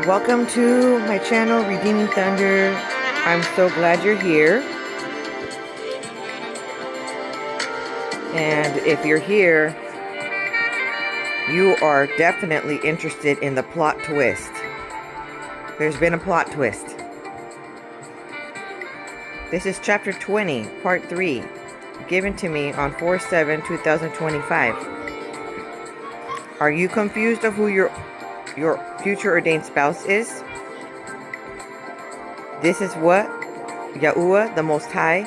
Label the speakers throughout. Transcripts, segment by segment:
Speaker 1: Welcome to my channel, Redeeming Thunder. I'm so glad you're here. And if you're here, you are definitely interested in the plot twist. There's been a plot twist. This is chapter 20, part 3, given to me on 4/7/2025. Are you confused of who your future ordained spouse is? This is what Yahuwah, the Most High,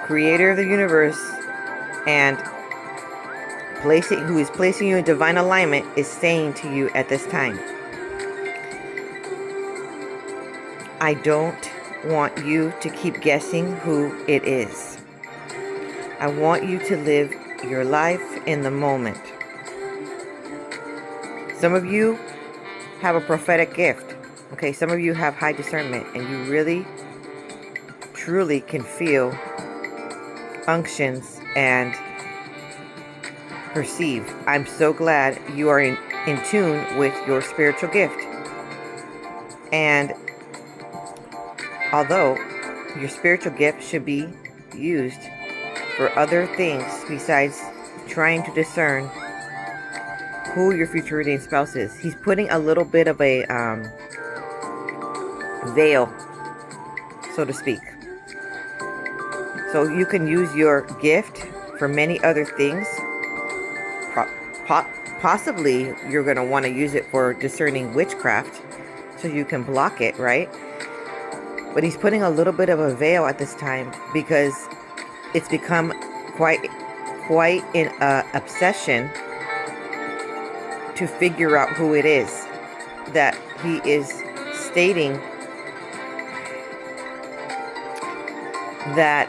Speaker 1: Creator of the universe, and who is placing you in divine alignment, is saying to you at this time. I don't want you to keep guessing who it is. I want you to live your life in the moment. Some of you have a prophetic gift. Okay, some of you have high discernment, and you really, truly can feel unctions and perceive. I'm so glad you are in tune with your spiritual gift. And although your spiritual gift should be used for other things besides trying to discern who your future ordained spouse is, he's putting a little bit of a veil, so to speak. So you can use your gift for many other things. Possibly you're going to want to use it for discerning witchcraft, so you can block it, right? But he's putting a little bit of a veil at this time because it's become quite an obsession to figure out who it is that he is stating that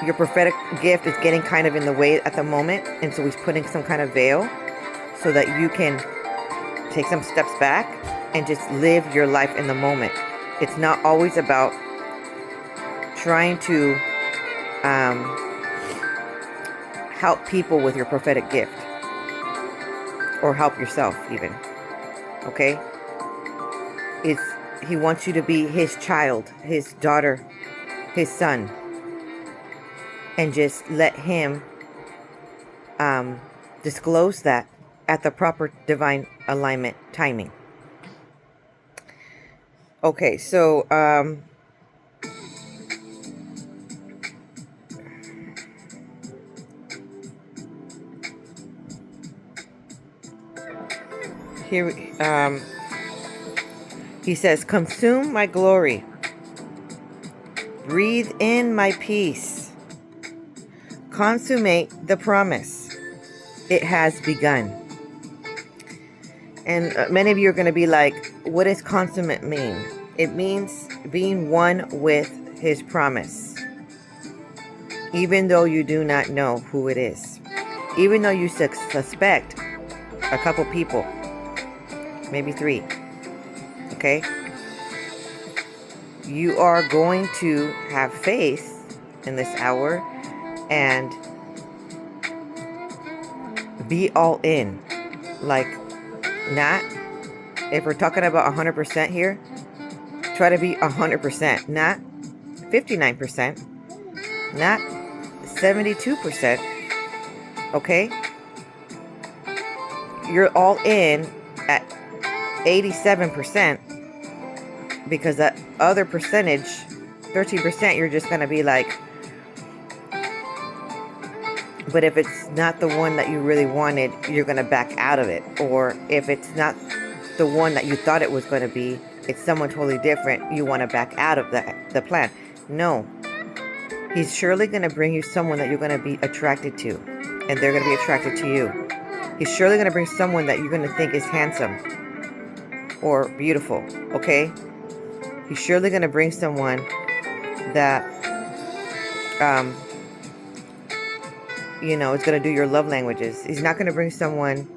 Speaker 1: your prophetic gift is getting kind of in the way at the moment. And so he's putting some kind of veil so that you can take some steps back and just live your life in the moment. It's not always about trying to help people with your prophetic gift, or help yourself even. Okay? He wants you to be his child, his daughter, his son, and just let him disclose that at the proper divine alignment timing. Okay, so here he says, consume my glory, breathe in my peace, consummate the promise, it has begun. And many of you are going to be like, what does consummate mean? It means being one with his promise, even though you do not know who it is, even though you suspect a couple people, maybe 3. Okay? You are going to have faith in this hour and be all in. Like, not, if we're talking about 100% here, try to be 100%, not 59%, not 72%. Okay? You're all in at 87%, because that other percentage, 13%, you're just going to be like, but if it's not the one that you really wanted, you're going to back out of it. Or if it's not the one that you thought it was going to be, it's someone totally different, you want to back out of the plan. No. He's surely going to bring you someone that you're going to be attracted to, and they're going to be attracted to you. He's surely going to bring someone that you're going to think is handsome or beautiful, okay? He's surely going to bring someone that, is going to do your love languages. He's not going to bring someone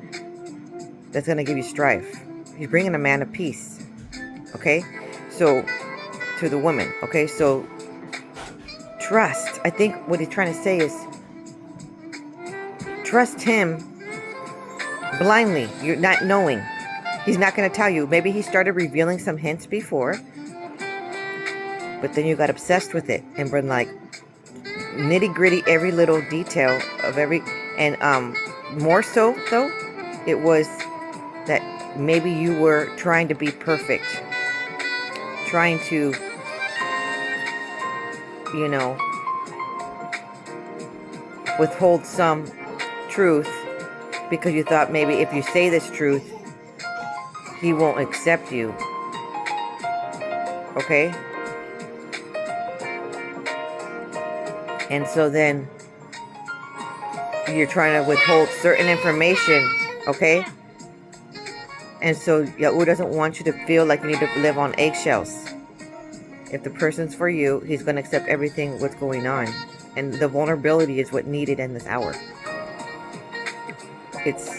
Speaker 1: that's going to give you strife. He's bringing a man of peace, okay? So, to the woman, okay? So, trust. I think what he's trying to say is, trust him blindly. You're not knowing. He's not going to tell you. Maybe he started revealing some hints before, but then you got obsessed with it and been like nitty gritty, every little detail of every, and more so though, it was that maybe you were trying to be perfect, trying to, you know, withhold some truth because you thought maybe if you say this truth, he won't accept you. Okay? And so then you're trying to withhold certain information, okay? And so Yahweh doesn't want you to feel like you need to live on eggshells. If the person's for you, he's going to accept everything what's going on. And the vulnerability is what needed in this hour. It's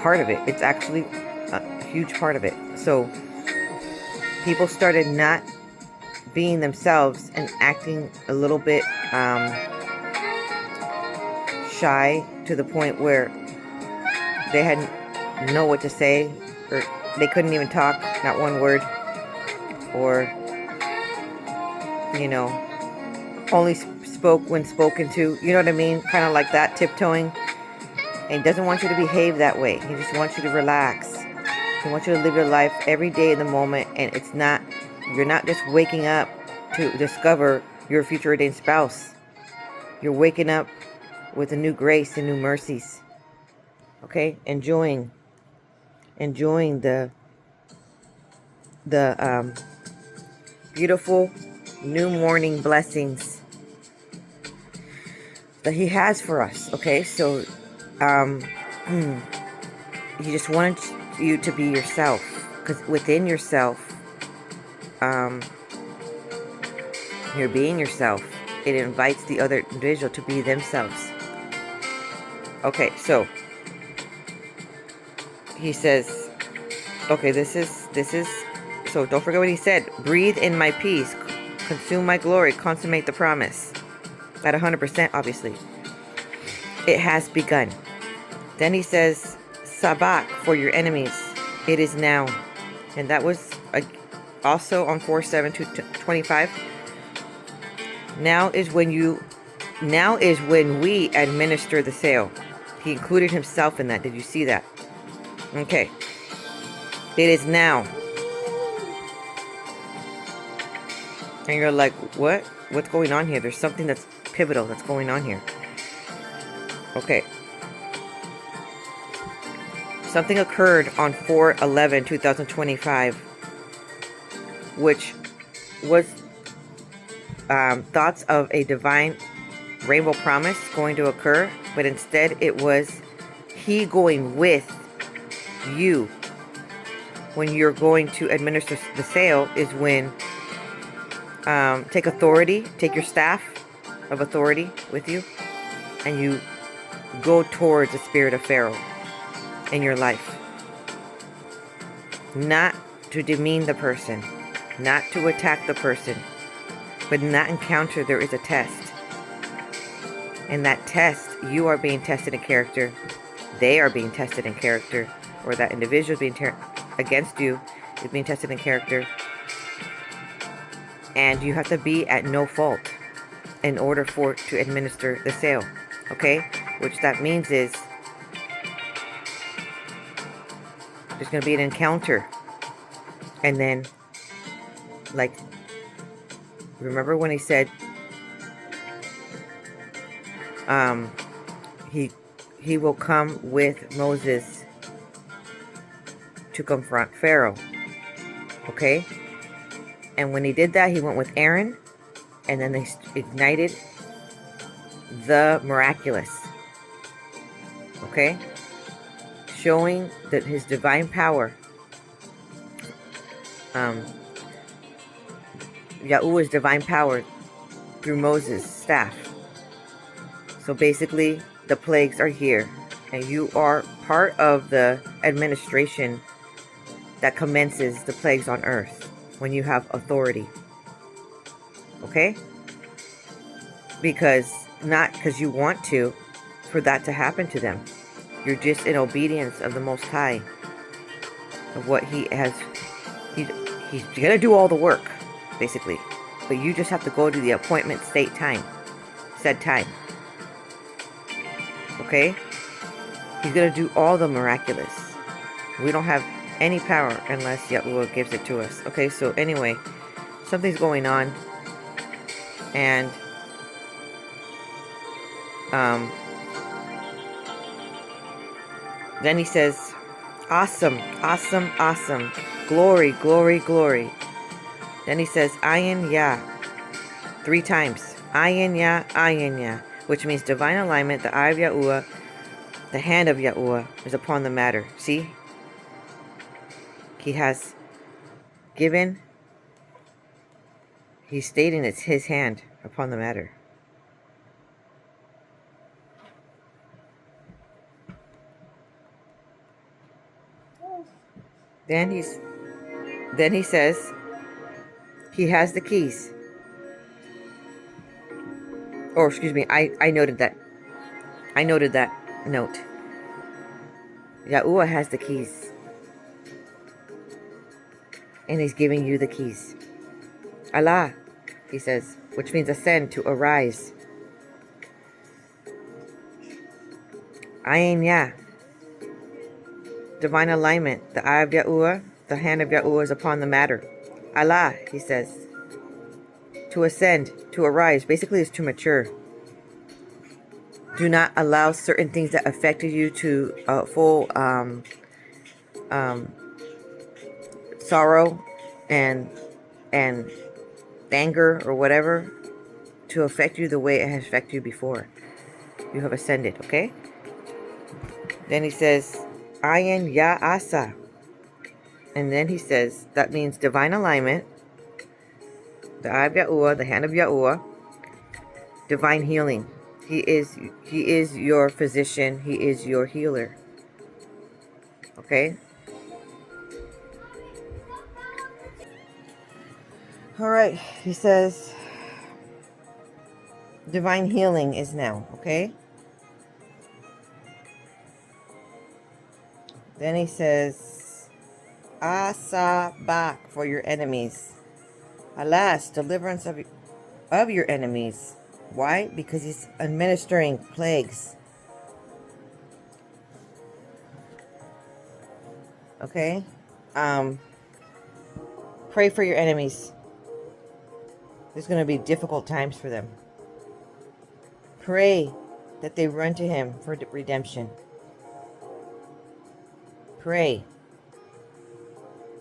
Speaker 1: part of it. It's actually a huge part of it. So people started not being themselves and acting a little bit shy to the point where they hadn't know what to say, or they couldn't even talk, not one word, or, you know, only spoke when spoken to, you know what I mean? Kind of like that, tiptoeing. And he doesn't want you to behave that way. He just wants you to relax. He wants you to live your life every day in the moment, and it's not, you're not just waking up to discover your future ordained spouse. You're waking up with a new grace and new mercies. Okay? Enjoying the beautiful new morning blessings that he has for us. Okay? So he just wanted you to be yourself, because within yourself, you're being yourself. It invites the other individual to be themselves. Okay, so he says, okay, this is, so don't forget what he said. Breathe in my peace, consume my glory, consummate the promise. At 100%, obviously. It has begun. Then he says, Sabak for your enemies. It is now. And that was also on 4/7/25. Now is when we administer the sale. He included himself in that. Did you see that? Okay. It is now. And you're like, what? What's going on here? There's something that's pivotal that's going on here. Okay. Something occurred on 4/11/2025, which was thoughts of a divine rainbow promise going to occur, but instead it was he going with you. When you're going to administer the sale is when take authority, take your staff of authority with you, and you go towards the spirit of Pharaoh in your life. Not to demean the person, not to attack the person, but in that encounter there is a test. In that test, you are being tested in character. They are being tested in character, or that individual being against you is being tested in character. And you have to be at no fault in order to administer the sale. Okay? Which that means is there's going to be an encounter. And then, like, remember when he said, he will come with Moses to confront Pharaoh. Okay? And when he did that, he went with Aaron, and then they ignited the miraculous. Okay? Showing that his divine power, Yahuwah's divine power through Moses' staff. So basically, the plagues are here, and you are part of the administration that commences the plagues on earth when you have authority. Okay? Not because you want to, for that to happen to them. You're just in obedience of the Most High. of what he has. He's gonna do all the work, basically, but you just have to go to the appointment said time. Okay? He's gonna do all the miraculous. We don't have any power unless Yahuwah gives it to us. Okay, so anyway, something's going on, and then he says, awesome, awesome, awesome, glory, glory, glory. Then he says, Ayin Yah, 3 times. Ayin Yah, which means divine alignment. The eye of Yahuwah, the hand of Yahuwah is upon the matter. See? He has given, he's stating it's his hand upon the matter. Then he says he has the keys. Or excuse me, I noted that. I noted that note. Yahuwah has the keys. And he's giving you the keys. Allah, he says, which means ascend, to arise. Ayin Yah, divine alignment. The eye of Yahuwah, the hand of Yahuwah is upon the matter. Allah, he says, to ascend, to arise, basically is to mature. Do not allow certain things that affected you to full sorrow and anger or whatever to affect you the way it has affected you before. You have ascended, okay? Then he says, Ayin Ya Asa. And then he says, that means divine alignment, the eye of Yahuwah, the hand of Yahuwah, divine healing. He is your physician. He is your healer. Okay? All right. He says, divine healing is now. Okay? Then he says, Asa Bak, for your enemies. Alas, deliverance of your enemies. Why? Because he's administering plagues. Okay? Pray for your enemies. There's going to be difficult times for them. Pray that they run to him for redemption. Pray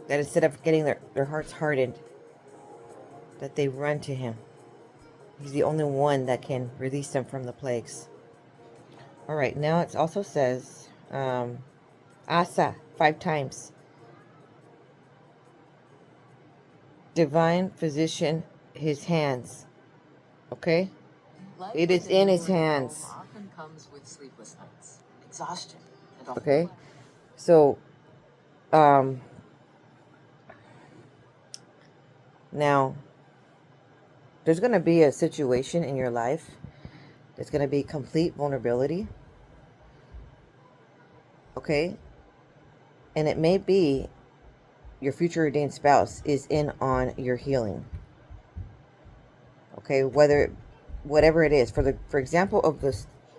Speaker 1: that instead of getting their hearts hardened, that they run to him. He's the only one that can release them from the plagues. All right, now it also says, Asa, 5 times. Divine physician, his hands. Okay? It is in his hands.
Speaker 2: Often comes with sleepless nights, exhaustion, and
Speaker 1: okay? So, now, there's going to be a situation in your life. There's going to be complete vulnerability. Okay? And it may be your future ordained spouse is in on your healing. Okay? Whatever it is. For example,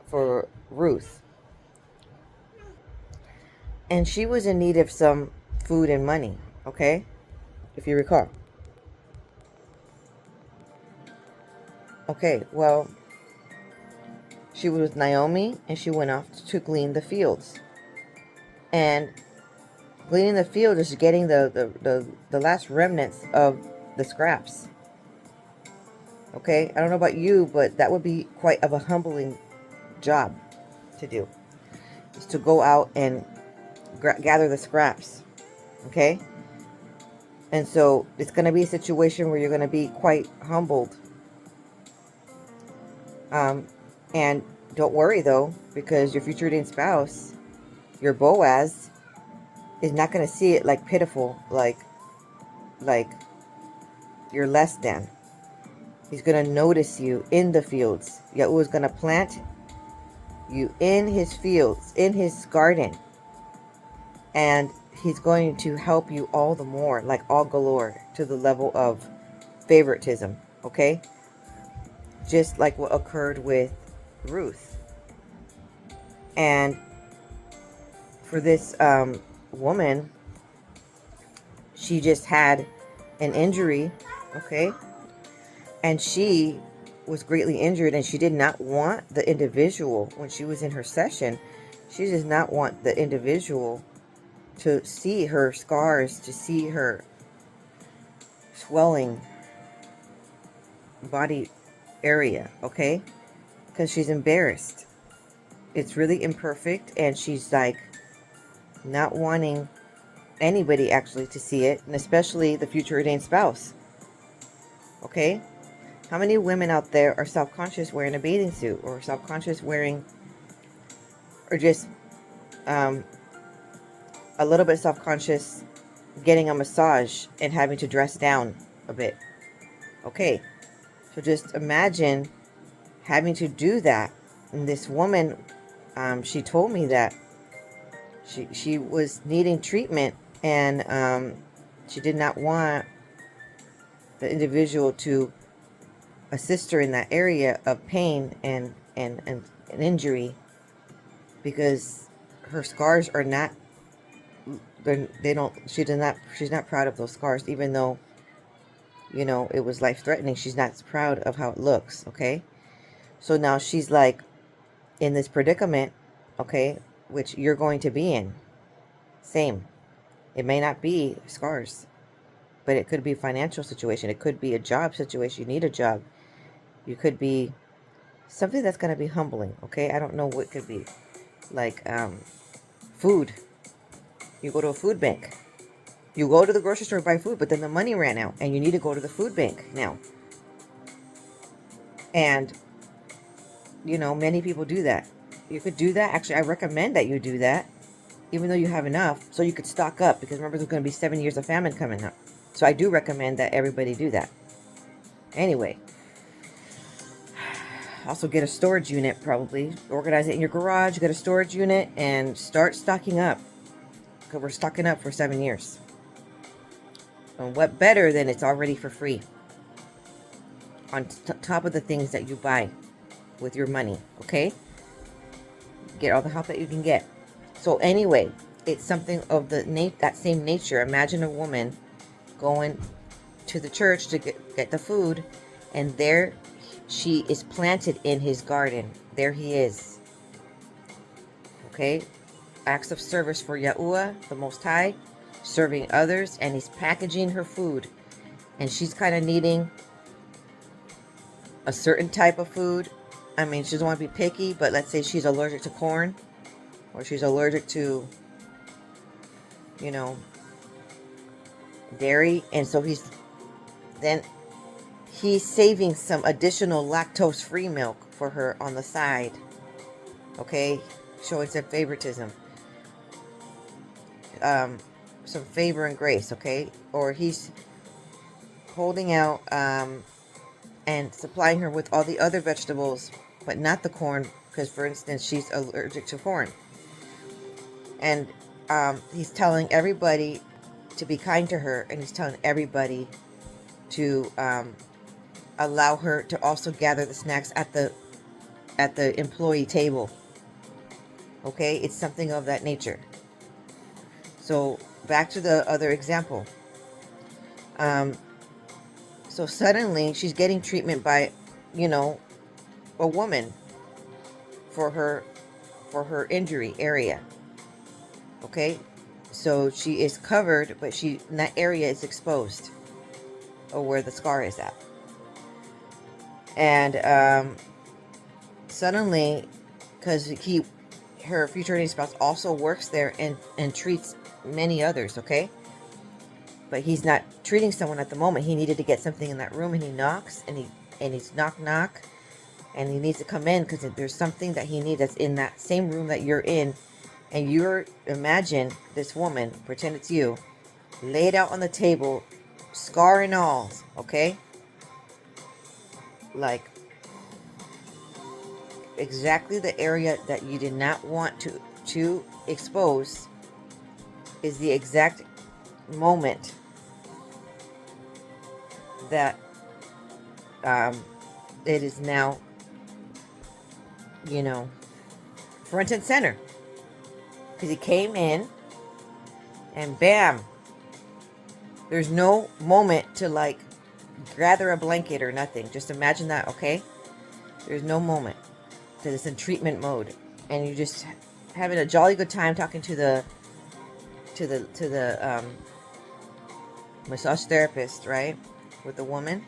Speaker 1: for Ruth. And she was in need of some food and money. Okay? If you recall. Okay, well, she was with Naomi, and she went off to glean the fields. And gleaning the fields is getting the last remnants of the scraps. Okay, I don't know about you, but that would be quite of a humbling job to do. Is to go out and gather the scraps. Okay? And so it's going to be a situation where you're going to be quite humbled. And don't worry though, because your future ordained spouse, your Boaz, is not going to see it like pitiful, like you're less than. He's going to notice you in the fields. Yahuwah is going to plant you in his fields, in his garden. And he's going to help you all the more, like all galore, to the level of favoritism, okay? Just like what occurred with Ruth. And for this woman, she just had an injury, okay? And she was greatly injured, and she did not want the individual, when she was in her session, she did not want the individual to see her scars, to see her swelling body area, okay? Because she's embarrassed. It's really imperfect, and she's like not wanting anybody actually to see it, and especially the future ordained spouse, okay? How many women out there are self-conscious wearing a bathing suit, or self-conscious wearing, or just a little bit self-conscious getting a massage and having to dress down a bit? Okay, so just imagine having to do that. And this woman, she told me that she was needing treatment, and she did not want the individual to assist her in that area of pain and an injury, because her scars are not, they don't, she's not proud of those scars, even though, you know, it was life-threatening. She's not proud of how it looks, okay? So now she's like in this predicament, okay, which you're going to be in. Same. It may not be scars, but it could be a financial situation. It could be a job situation. You need a job. You could be something that's going to be humbling, okay? I don't know what it could be. Like food. You go to a food bank. You go to the grocery store to buy food, but then the money ran out, and you need to go to the food bank now. And, you know, many people do that. You could do that. Actually, I recommend that you do that, even though you have enough, so you could stock up, because remember, there's going to be 7 years of famine coming up. So I do recommend that everybody do that. Anyway, also get a storage unit, probably. Organize it in your garage, get a storage unit, and start stocking up. Because we're stocking up for 7 years. And what better than it's already for free, on top of the things that you buy with your money, okay? Get all the help that you can get. So anyway, it's something of that same nature. Imagine a woman going to the church to get the food, and there she is planted in his garden. There he is. Okay? Acts of service for Yahuwah, the Most High, serving others, and he's packaging her food. And she's kind of needing a certain type of food. I mean, she doesn't want to be picky, but let's say she's allergic to corn, or she's allergic to, you know, dairy. And so he's saving some additional lactose-free milk for her on the side. Okay? Showing some favoritism. Some favor and grace, okay? Or he's holding out and supplying her with all the other vegetables, but not the corn, because, for instance, she's allergic to corn. And he's telling everybody to be kind to her, and he's telling everybody to allow her to also gather the snacks at the employee table. Okay? It's something of that nature. So back to the other example. So suddenly she's getting treatment by, you know, a woman for her injury area. Okay? So she is covered, but that area is exposed, or where the scar is at. And suddenly, because her future ordained spouse also works there and treats many others, okay? But he's not treating someone at the moment. He needed to get something in that room, and he knocks, and he's knock, and he needs to come in because there's something that he needs that's in that same room that you're in. And imagine this woman, pretend it's you, laid out on the table, scar and all, okay? Like exactly the area that you did not want to expose is the exact moment that it is now, you know, front and center. Because he came in and bam, there's no moment to like gather a blanket or nothing. Just imagine that, okay? There's no moment because it's in treatment mode, and you're just having a jolly good time talking to the massage therapist, right, with the woman,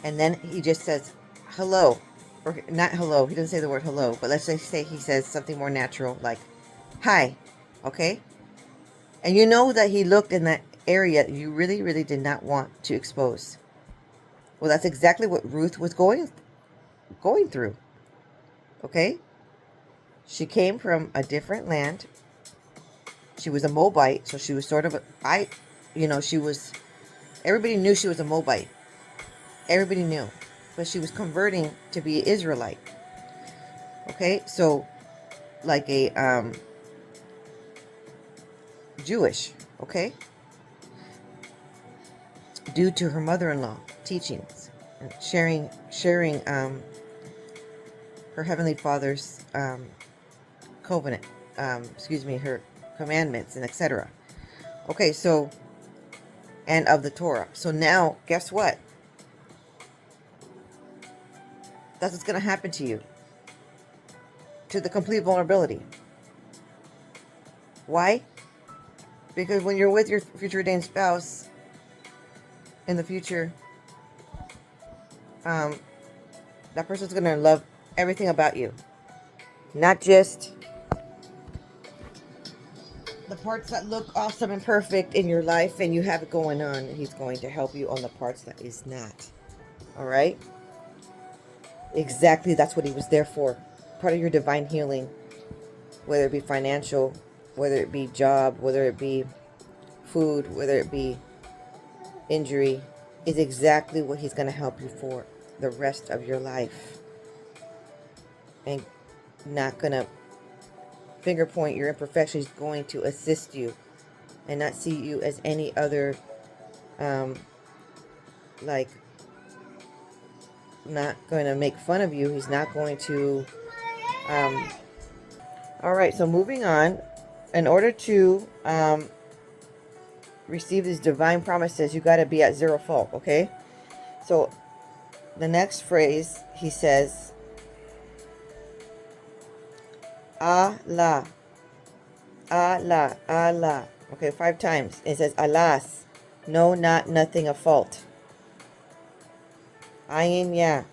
Speaker 1: and then he just says hello, or not hello. He doesn't say the word hello, but let's just say he says something more natural like hi, okay? And you know that he looked in that area you really, really did not want to expose. Well, that's exactly what Ruth was going through. Okay? She came from a different land. She was a Moabite, so she was sort of she was, everybody knew she was a Moabite. Everybody knew. But she was converting to be an Israelite. Okay? So, like a Jewish, okay? Due to her mother-in-law teachings and sharing her heavenly Father's covenant, her commandments and etc. Okay, so, and of the Torah. So now, guess what? That's what's going to happen to you. To the complete vulnerability. Why? Because when you're with your future ordained spouse in the future, that person's going to love everything about you. Not just the parts that look awesome and perfect in your life and you have it going on. He's going to help you on the parts that is not. All right? Exactly, that's what he was there for. Part of your divine healing, whether it be financial, whether it be job, whether it be food, whether it be injury, is exactly what he's going to help you for the rest of your life. And not going to finger point your imperfections. He's going to assist you and not see you as any other, like, not going to make fun of you. He's not going to, all right, so moving on. In order to receive these divine promises, you got to be at zero fault, okay? So the next phrase, he says, Allah, Allah, Allah. Okay, 5 times. It says, alas, no, not, nothing, a fault. Ayin, yeah.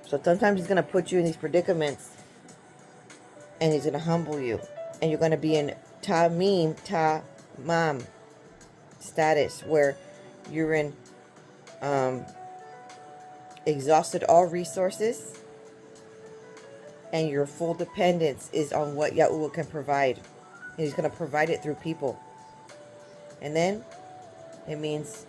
Speaker 1: So sometimes he's going to put you in these predicaments and he's going to humble you. And you're going to be in tamim, tamam status where you're in exhausted all resources and your full dependence is on what Yahuwah can provide. And he's going to provide it through people. And then it means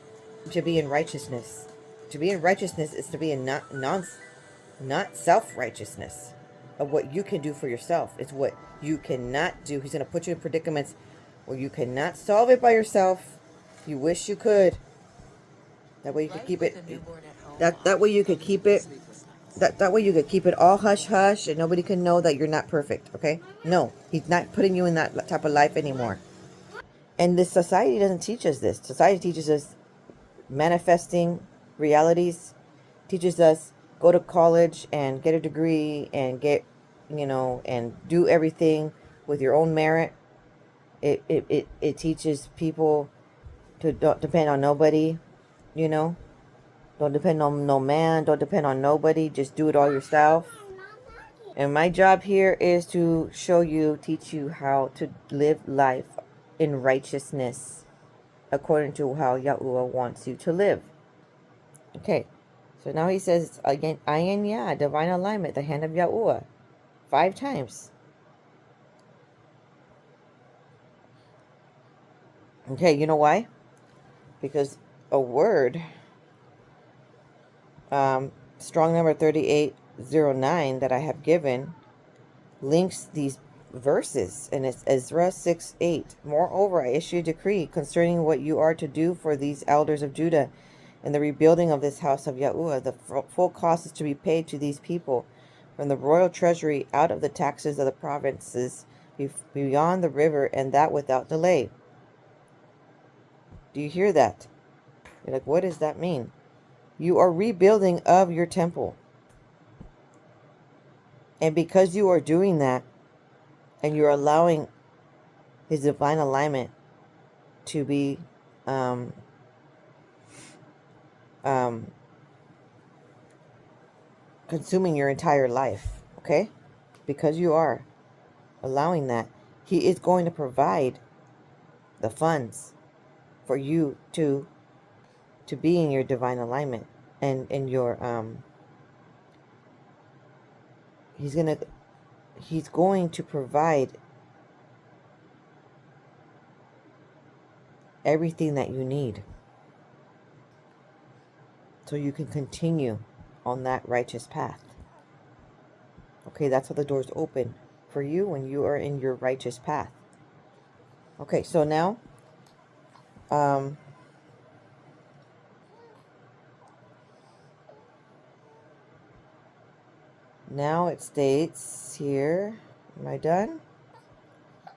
Speaker 1: to be in righteousness. To be in righteousness is to be in not self-righteousness of what you can do for yourself. It's what you cannot do. He's going to put you in predicaments where you cannot solve it by yourself. You wish you could. That way you could keep it. That way you could keep it. That way you could keep it all hush hush and nobody can know that you're not perfect. Okay? No, he's not putting you in that type of life anymore. And this society doesn't teach us this. Society teaches us manifesting realities, teaches us go to college and get a degree and get, and do everything with your own merit. It teaches people to don't depend on nobody, Don't depend on no man, don't depend on nobody, just do it all yourself. And my job here is to teach you how to live life in righteousness according to how Yahuwah wants you to live. Okay, so now he says again, Ayin Yah, divine alignment, the hand of Yahuwah, 5 times. Okay, you know why? Because a word, strong number 3809 that I have given, links these verses, and it's Ezra 6:8. Moreover, I issue a decree concerning what you are to do for these elders of Judah in the rebuilding of this house of Yahuwah. The full cost is to be paid to these people from the royal treasury out of the taxes of the provinces beyond the river, and that without delay. Do you hear that? You're like, what does that mean? You are rebuilding of your temple. And because you are doing that, and you're allowing his divine alignment to be consuming your entire life, okay? Because you are allowing that, he is going to provide the funds for you to be in your divine alignment, and in your he's going to provide everything that you need so you can continue on that righteous path. Okay, that's how the doors open for you when you are in your righteous path. Okay, so now now it states here, am I done?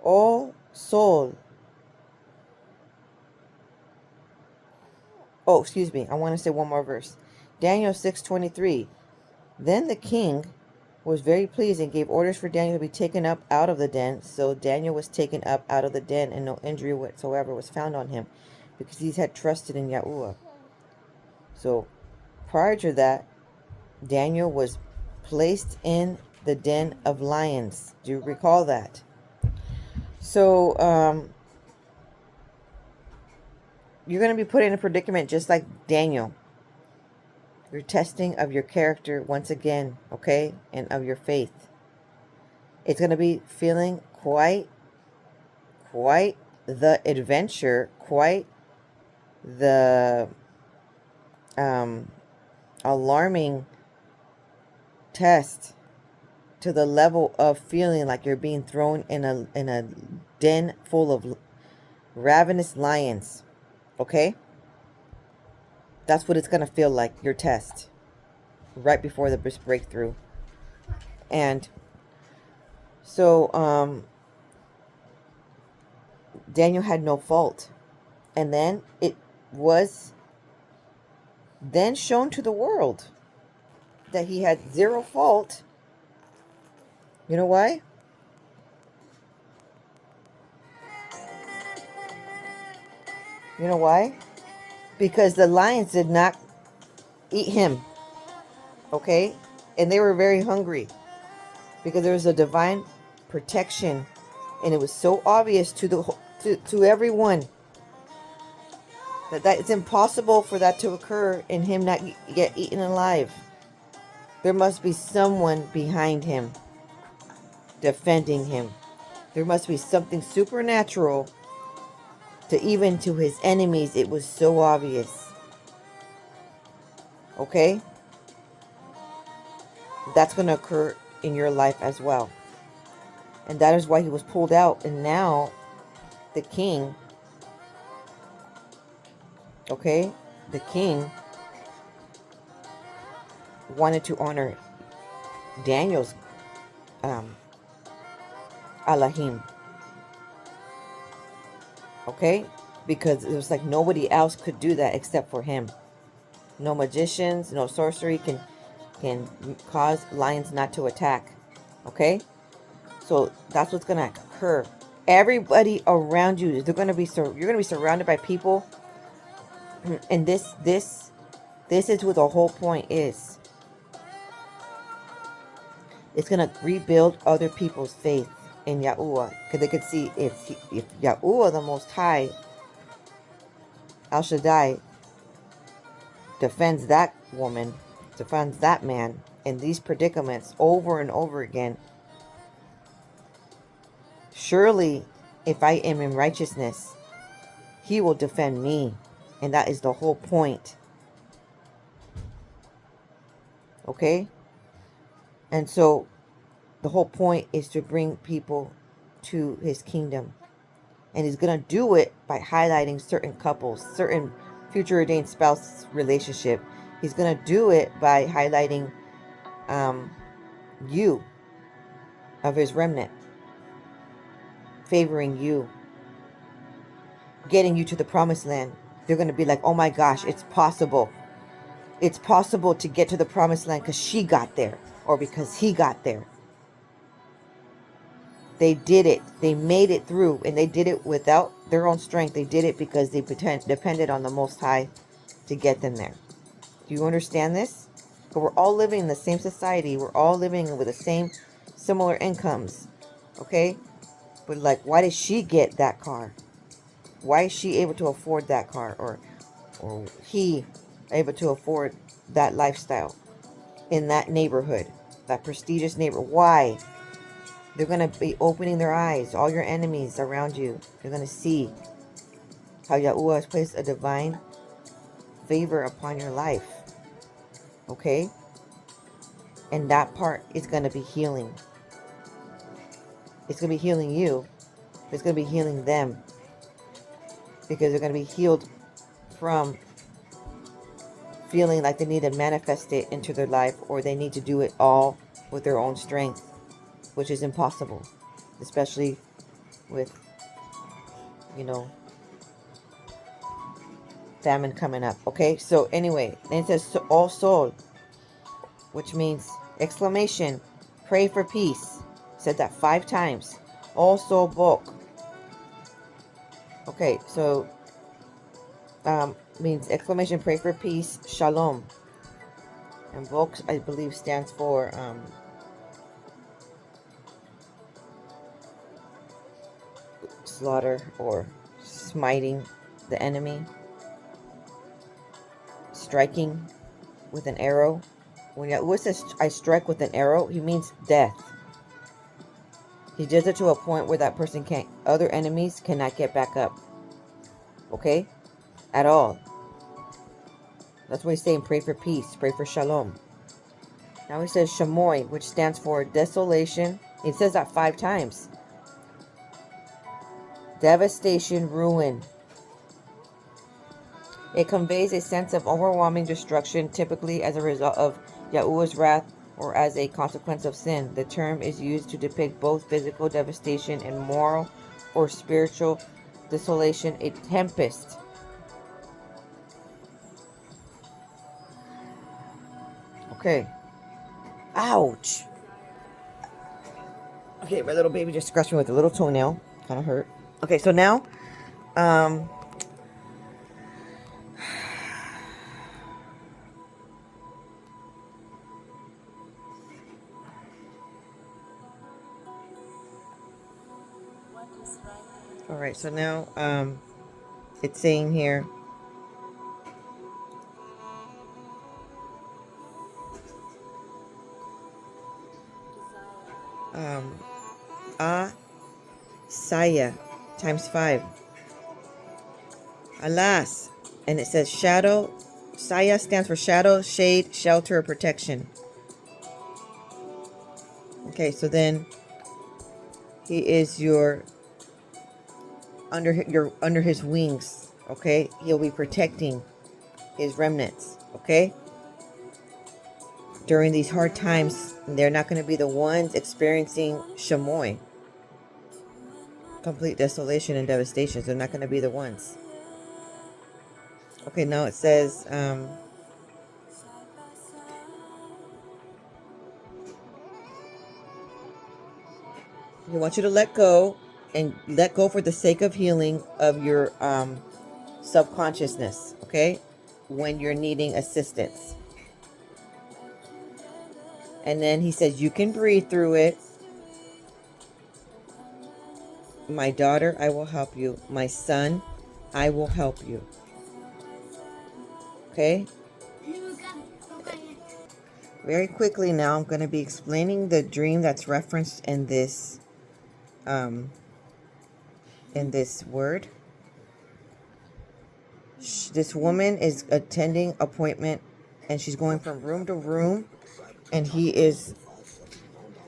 Speaker 1: Oh soul. Oh, excuse me. I want to say one more verse. Daniel 6:23. Then the king was very pleased and gave orders for Daniel to be taken up out of the den. So Daniel was taken up out of the den, and no injury whatsoever was found on him, because he had trusted in Yahuwah. So prior to that, Daniel was placed in the den of lions. Do you recall that? So you're going to be put in a predicament just like Daniel. Your testing of your character once again, okay, and of your faith. It's going to be feeling quite the adventure, quite the alarming test, to the level of feeling like you're being thrown in a den full of ravenous lions, okay? That's what it's going to feel like, your test, right before the breakthrough. And so Daniel had no fault. And then it was then shown to the world that he had zero fault. You know why? You know why? Because the lions did not eat him. Okay? And they were very hungry, because there was a divine protection, and it was so obvious to everyone that it's impossible for that to occur and him not get eaten alive. There must be someone behind him defending him. There must be something supernatural, to even to his enemies it was so obvious. Okay? That's going to occur in your life as well. And that is why he was pulled out. And now the king, okay, the king wanted to honor Daniel's Elohim. Okay? Because it was like nobody else could do that except for him. No magicians, no sorcery can cause lions not to attack. Okay? So that's what's going to occur. Everybody around you, you're going to be surrounded by people, and this is what the whole point is. It's going to rebuild other people's faith in Yahuwah, because they could see if Yahuwah, the Most High, El Shaddai, defends that woman, defends that man in these predicaments over and over again. Surely, if I am in righteousness, he will defend me. And that is the whole point. Okay? And so, the whole point is to bring people to his kingdom. And he's going to do it by highlighting certain couples, certain future ordained spouse relationship. He's going to do it by highlighting you of his remnant, favoring you, getting you to the promised land. They're going to be like, oh my gosh, it's possible. It's possible to get to the promised land because she got there, or because he got there. They did it. They made it through, and they did it without their own strength. They did it because they depended on the Most High to get them there. Do you understand this? But we're all living in the same society. We're all living with the same similar incomes. Okay? But like, why did she get that car? Why is she able to afford that car? Or he able to afford that lifestyle in that neighborhood, that prestigious neighborhood? Why? They're going to be opening their eyes. All your enemies around you, they're going to see how Yahuwah has placed a divine favor upon your life. Okay? And that part is going to be healing. It's going to be healing you. It's going to be healing them. Because they're going to be healed from feeling like they need to manifest it into their life, or they need to do it all with their own strength, which is impossible. Especially with, famine coming up. Okay? So anyway, then it says, all soul, which means exclamation, pray for peace. Said that 5 times. All soul bok. Okay, so means exclamation, pray for peace, shalom. And bok, I believe, stands for slaughter or smiting the enemy, striking with an arrow. When Yahuwah says I strike with an arrow, he means death. He does it to a point where that person can't, other enemies cannot get back up. Okay? At all. That's what he's saying. Pray for peace. Pray for shalom. Now he says shamoy, which stands for desolation. He says that 5 times. Devastation, ruin. It conveys a sense of overwhelming destruction, typically as a result of Yahuwah's wrath or as a consequence of sin. The term is used to depict both physical devastation and moral or spiritual desolation, a tempest. Okay. Ouch. Okay, my little baby just scratched me with a little toenail. Kind of hurt. Okay, so now, all right, so now, it's saying here, Saya times 5. Alas. And it says shadow. Saya stands for shadow, shade, shelter, or protection. Okay, so then he is under his wings. Okay, he'll be protecting his remnants. Okay, during these hard times, they're not going to be the ones experiencing shamoy, complete desolation and devastation. They're not going to be the ones. Okay, now it says, I want you to let go, and let go for the sake of healing of your subconsciousness, okay? When you're needing assistance. And then he says, you can breathe through it. My daughter, I will help you. My son, I will help you. Okay? Very quickly now, I'm going to be explaining the dream that's referenced in this word. This woman is attending appointment, and she's going from room to room, and he is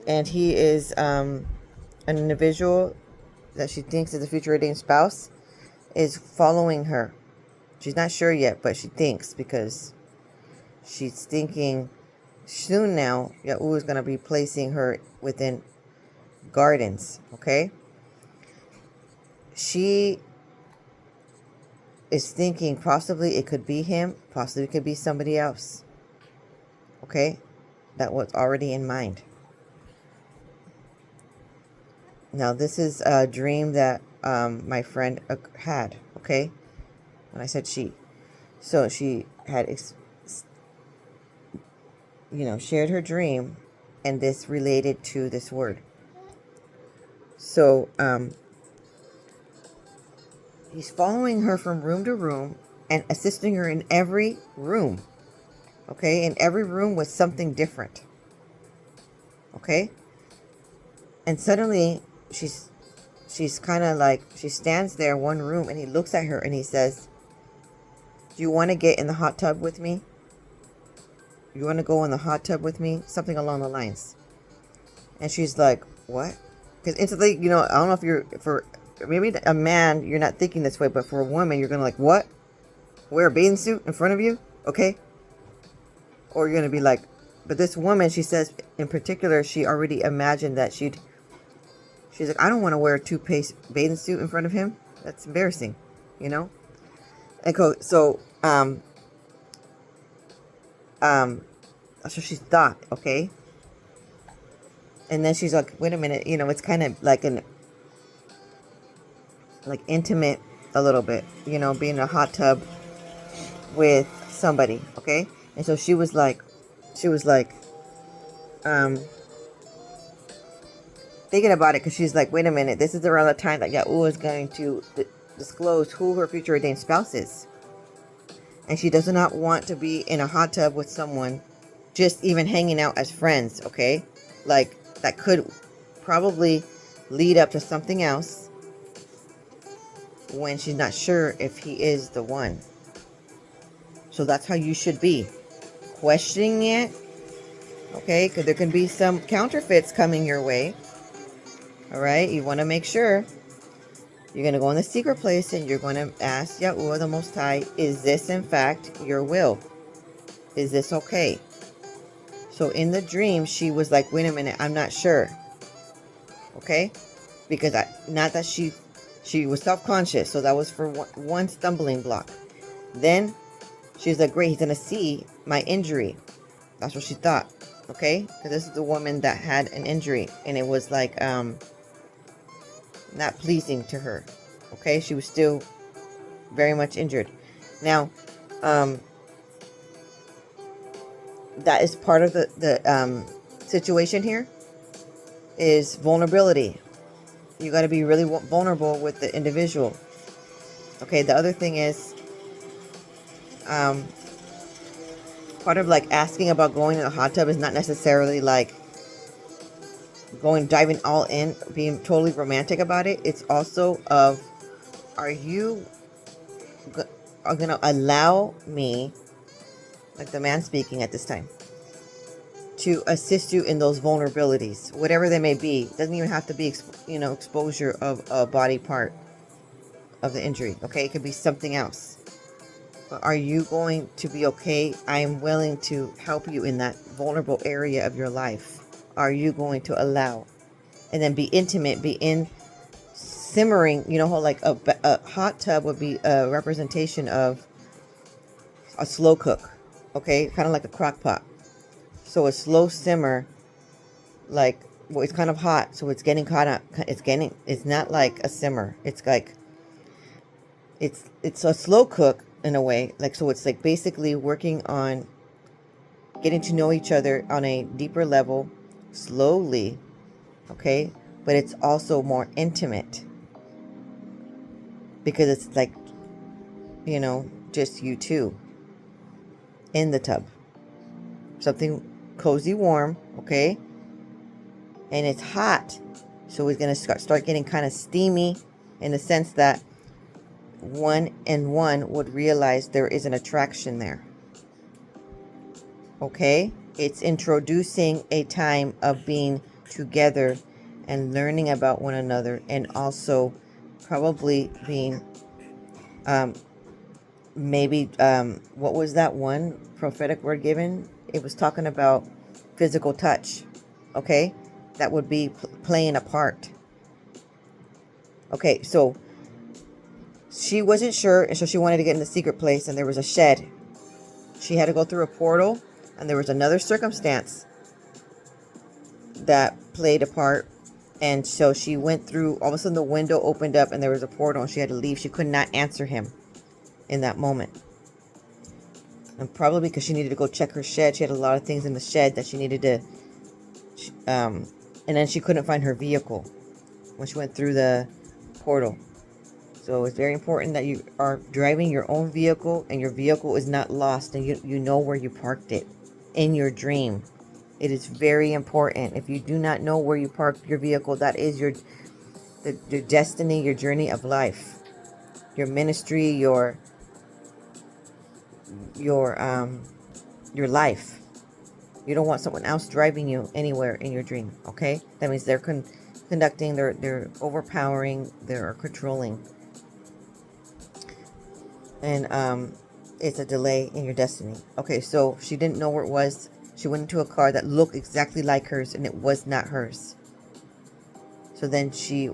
Speaker 1: an individual that she thinks is a future ordained spouse is following her. She's not sure yet, but she thinks, because she's thinking soon now Yahoo is going to be placing her within gardens. Okay, she is thinking possibly it could be him, possibly it could be somebody else. Okay, that was already in mind. Now this is a dream that my friend had. Okay, when I said she, so she had shared her dream, and this related to this word. So he's following her from room to room and assisting her in every room. Okay, in every room with something different. Okay, and suddenly she's kind of like, she stands there in one room, and he looks at her and he says, "Do you want to get in the hot tub with me? You want to go in the hot tub with me?" Something along the lines. And she's like, "What?" Because instantly, I don't know if you're, for maybe a man, you're not thinking this way, but for a woman, you're going to like, "What? Wear a bathing suit in front of you?" Okay. Or you're going to be like, but this woman, she says in particular, she already imagined that she's like, "I don't want to wear a two-piece bathing suit in front of him. That's embarrassing, And so she thought, okay. And then she's like, wait a minute, it's kind of like like intimate a little bit, being in a hot tub with somebody, okay? And so she was like, thinking about it, because she's like, wait a minute, this is around the time that Yahoo is going to disclose who her future ordained spouse is. And she does not want to be in a hot tub with someone just even hanging out as friends, okay? Like, that could probably lead up to something else when she's not sure if he is the one. So that's how you should be. Questioning it, okay? Because there can be some counterfeits coming your way. All right? You want to make sure. You're going to go in the secret place and you're going to ask Yahuwah the Most High, is this in fact your will? Is this okay? So in the dream, she was like, wait a minute, I'm not sure. Okay? Because not that she was self-conscious. So that was for one stumbling block. Then she's like, great, he's going to see my injury. That's what she thought. Okay? Because this is the woman that had an injury. And it was like, not pleasing to her. Okay? She was still very much injured. Now, that is part of the situation here, is vulnerability. You got to be really vulnerable with the individual. Okay, the other thing is, part of like asking about going in a hot tub is not necessarily like diving all in, being totally romantic about it. It's also of, are you going to allow me, like the man speaking at this time, to assist you in those vulnerabilities, whatever they may be. It doesn't even have to be, exposure of a body part of the injury. Okay, it could be something else. But are you going to be okay? I am willing to help you in that vulnerable area of your life. Are you going to allow? And then be intimate, be in simmering. You know how like a hot tub would be a representation of a slow cook. Okay, kind of like a crock pot. So a slow simmer, like, well, it's kind of hot, so it's getting caught up. It's not like a simmer. It's like, it's a slow cook in a way. Like, so it's like basically working on getting to know each other on a deeper level, slowly, okay? But it's also more intimate, because it's like, just you two in the tub. Something cozy, warm, okay? And it's hot, so it's going to start getting kind of steamy, in the sense that one would realize there is an attraction there. Okay? It's introducing a time of being together and learning about one another, and also probably being maybe what was that one prophetic word given? It was talking about physical touch. Okay, that would be playing a part. Okay, so she wasn't sure, and so she wanted to get in the secret place, and there was a shed. She had to go through a portal, and there was another circumstance that played a part. And so she went through, all of a sudden the window opened up and there was a portal and she had to leave. She could not answer him in that moment. And probably because she needed to go check her shed. She had a lot of things in the shed that she needed to, and then she couldn't find her vehicle when she went through the portal. So it's very important that you are driving your own vehicle and your vehicle is not lost and you know where you parked it in your dream. It is very important. If you do not know where you parked your vehicle, that is your destiny, your journey of life, your ministry, your life. You don't want someone else driving you anywhere in your dream. Okay, that means they're conducting, they're overpowering, they're controlling, and it's a delay in your destiny. Okay, so she didn't know where it was. She went into a car that looked exactly like hers, and it was not hers. So then she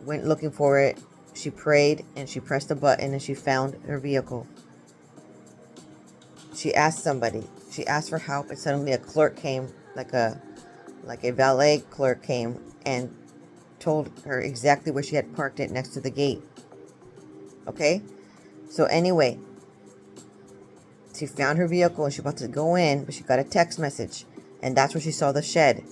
Speaker 1: went looking for it. She prayed, and she pressed a button, and she found her vehicle. She asked somebody. She asked for help, and suddenly a clerk came, like a valet clerk came, and told her exactly where she had parked it, next to the gate. Okay? So anyway, she found her vehicle and she was about to go in, but she got a text message, and that's where she saw the shed.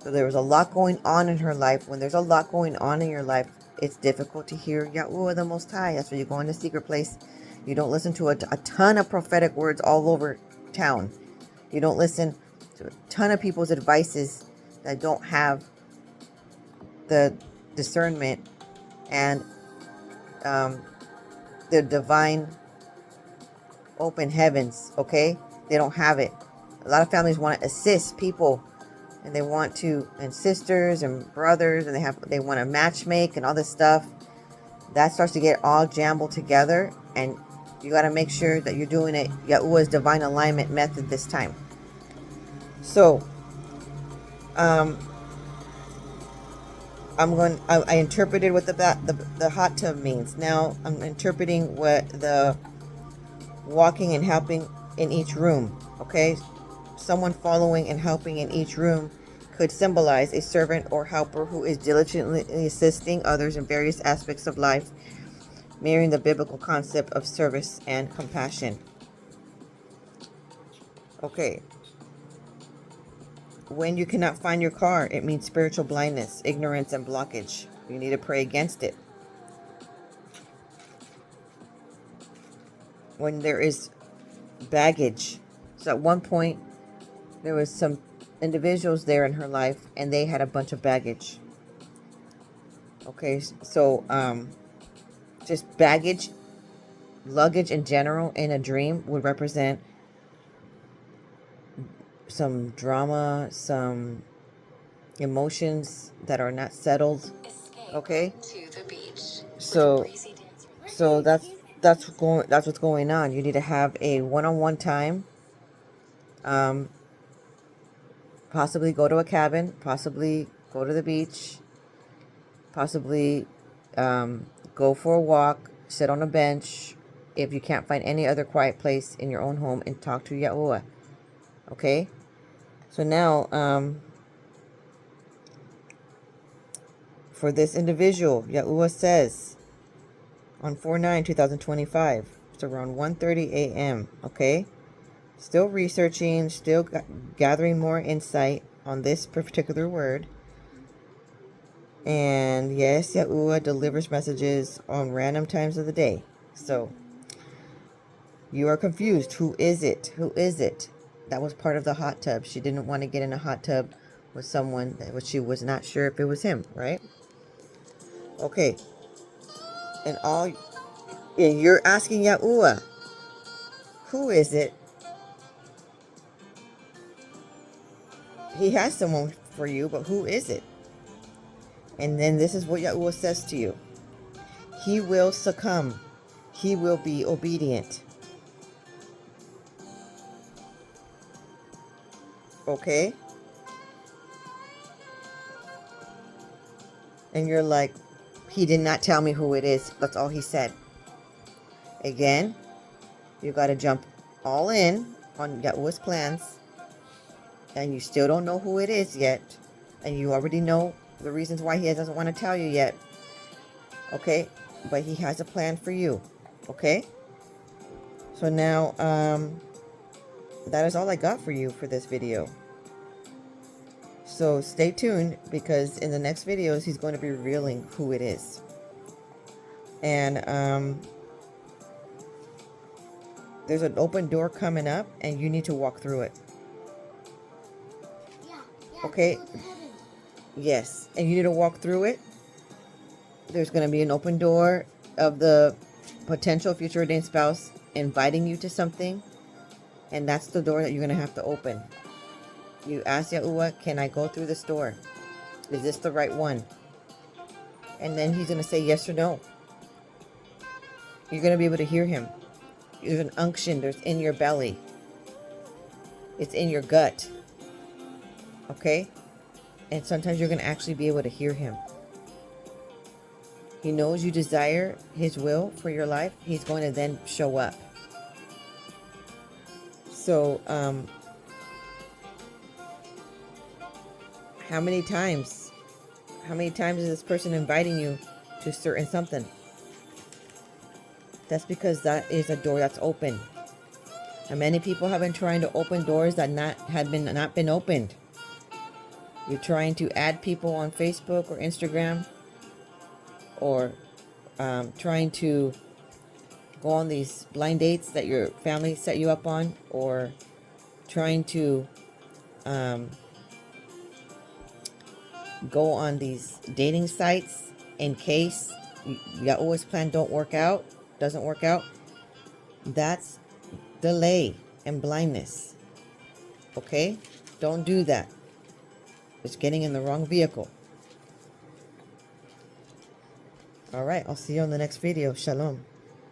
Speaker 1: So there was a lot going on in her life. When there's a lot going on in your life, it's difficult to hear Yahuwah the Most High. That's why you go in the secret place. You don't listen to a ton of prophetic words all over town. You don't listen to a ton of people's advices that don't have the discernment and the divine open heavens. Okay, they don't have it. A lot of families want to assist people, and they want to, and sisters and brothers, and they want to match make and all this stuff. That starts to get all jumbled together, and you got to make sure that you're doing it Yahuwah's divine alignment method this time. So I interpreted what the hot tub means. Now I'm interpreting what the walking and helping in each room. Okay, someone following and helping in each room could symbolize a servant or helper who is diligently assisting others in various aspects of life, mirroring the biblical concept of service and compassion. Okay. When you cannot find your car, it means spiritual blindness, ignorance, and blockage. You need to pray against it. When there is baggage. So at one point, there was some individuals there in her life, and they had a bunch of baggage. Okay, so just baggage, luggage in general in a dream would represent some drama, some emotions that are not settled. Okay, so that's what's going on. You need to have a one-on-one time. Possibly go to a cabin, possibly go to the beach, possibly go for a walk, sit on a bench if you can't find any other quiet place in your own home, and talk to Yahuwah. Okay, so now for this individual, Yahuwah says on 4/9/2025, it's around 1:30 a.m. Okay, still researching, still gathering more insight on this particular word. And yes, Yahuwah delivers messages on random times of the day. So you are confused. Who is it? Who is it? That was part of the hot tub. She didn't want to get in a hot tub with someone that she was not sure if it was him, right? Okay. And you're asking Yahuwah, who is it? He has someone for you, but who is it? And then this is what Yahuwah says to you. He will succumb. He will be obedient. Okay? And you're like, he did not tell me who it is. That's all he said. Again, you got to jump all in on Yahuwah's plans. And you still don't know who it is yet. And you already know the reasons why he doesn't want to tell you yet. Okay? But he has a plan for you. Okay? So now, that is all I got for you for this video. So stay tuned, because in the next videos, he's going to be revealing who it is. And there's an open door coming up, and you need to walk through it. Okay? Yes. And you need to walk through it. There's going to be an open door of the potential future ordained spouse inviting you to something. And that's the door that you're going to have to open. You ask Yahuwah, can I go through this door? Is this the right one? And then he's going to say yes or no. You're going to be able to hear him. There's an unction. There's in your belly. It's in your gut. Okay? And sometimes you're going to actually be able to hear him. He knows you desire his will for your life. He's going to then show up. So, how many times is this person inviting you to certain something? That's because that is a door that's open. And many people have been trying to open doors that not been opened. You're trying to add people on Facebook or Instagram, or trying to go on these blind dates that your family set you up on, or trying to go on these dating sites in case Yahuwah's plan doesn't work out. That's delay and blindness. Okay? Don't do that. It's getting in the wrong vehicle. All right, I'll see you on the next video. Shalom.